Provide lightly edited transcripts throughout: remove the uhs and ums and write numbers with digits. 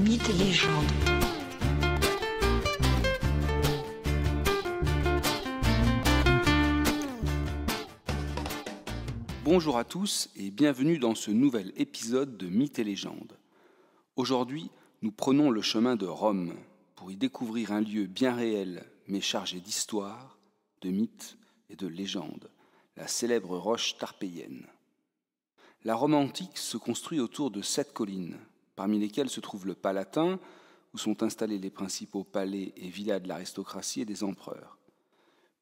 Mythes et légendes. Bonjour à tous et bienvenue dans ce nouvel épisode de Mythes et légendes. Aujourd'hui, nous prenons le chemin de Rome pour y découvrir un lieu bien réel mais chargé d'histoire, de mythes et de légendes, la célèbre roche tarpéienne. La Rome antique se construit autour de 7 collines, parmi lesquelles se trouve le Palatin, où sont installés les principaux palais et villas de l'aristocratie et des empereurs.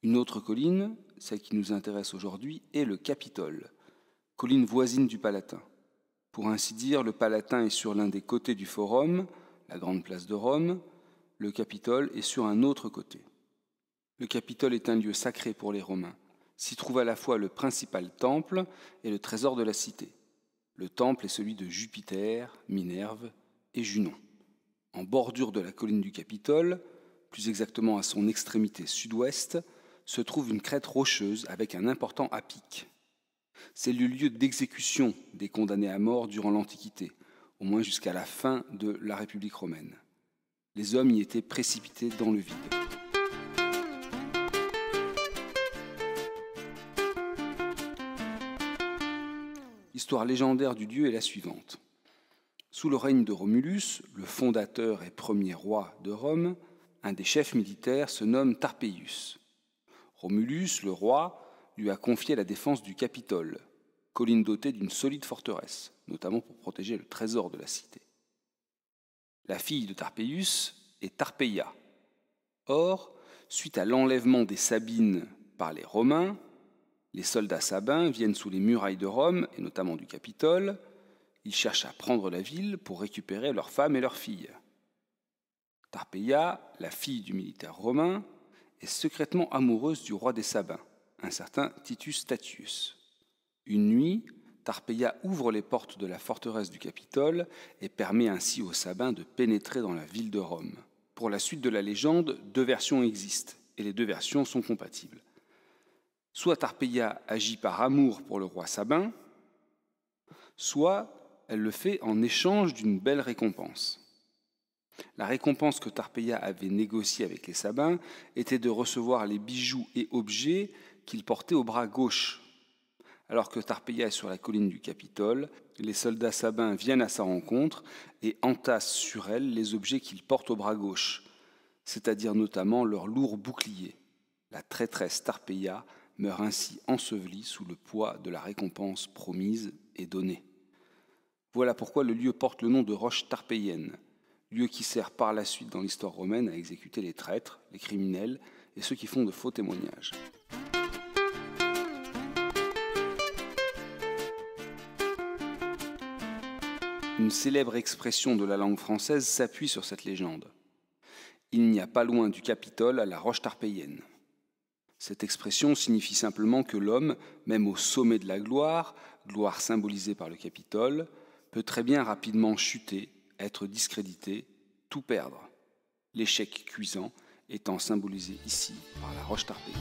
Une autre colline, celle qui nous intéresse aujourd'hui, est le Capitole, colline voisine du Palatin. Pour ainsi dire, le Palatin est sur l'un des côtés du Forum, la grande place de Rome, le Capitole est sur un autre côté. Le Capitole est un lieu sacré pour les Romains. S'y trouve à la fois le principal temple et le trésor de la cité. Le temple est celui de Jupiter, Minerve et Junon. En bordure de la colline du Capitole, plus exactement à son extrémité sud-ouest, se trouve une crête rocheuse avec un important à-pic. C'est le lieu d'exécution des condamnés à mort durant l'Antiquité, au moins jusqu'à la fin de la République romaine. Les hommes y étaient précipités dans le vide. L'histoire légendaire du lieu est la suivante. Sous le règne de Romulus, le fondateur et premier roi de Rome, un des chefs militaires se nomme Tarpeius. Romulus, le roi, lui a confié la défense du Capitole, colline dotée d'une solide forteresse, notamment pour protéger le trésor de la cité. La fille de Tarpeius est Tarpeia. Or, suite à l'enlèvement des Sabines par les Romains, les soldats sabins viennent sous les murailles de Rome, et notamment du Capitole. Ils cherchent à prendre la ville pour récupérer leurs femmes et leurs filles. Tarpeia, la fille du militaire romain, est secrètement amoureuse du roi des Sabins, un certain Titus Statius. Une nuit, Tarpeia ouvre les portes de la forteresse du Capitole et permet ainsi aux Sabins de pénétrer dans la ville de Rome. Pour la suite de la légende, 2 versions existent, et les 2 versions sont compatibles. Soit Tarpeia agit par amour pour le roi sabin, soit elle le fait en échange d'une belle récompense. La récompense que Tarpeia avait négociée avec les Sabins était de recevoir les bijoux et objets qu'il portait au bras gauche. Alors que Tarpeia est sur la colline du Capitole, les soldats sabins viennent à sa rencontre et entassent sur elle les objets qu'ils portent au bras gauche, c'est-à-dire notamment leurs lourds boucliers. La traîtresse Tarpeia meurt ainsi ensevelie sous le poids de la récompense promise et donnée. Voilà pourquoi le lieu porte le nom de roche tarpéienne, lieu qui sert par la suite dans l'histoire romaine à exécuter les traîtres, les criminels et ceux qui font de faux témoignages. Une célèbre expression de la langue française s'appuie sur cette légende. Il n'y a pas loin du Capitole à la roche tarpéienne. Cette expression signifie simplement que l'homme, même au sommet de la gloire, gloire symbolisée par le Capitole, peut très bien rapidement chuter, être discrédité, tout perdre. L'échec cuisant étant symbolisé ici par la roche tarpéienne.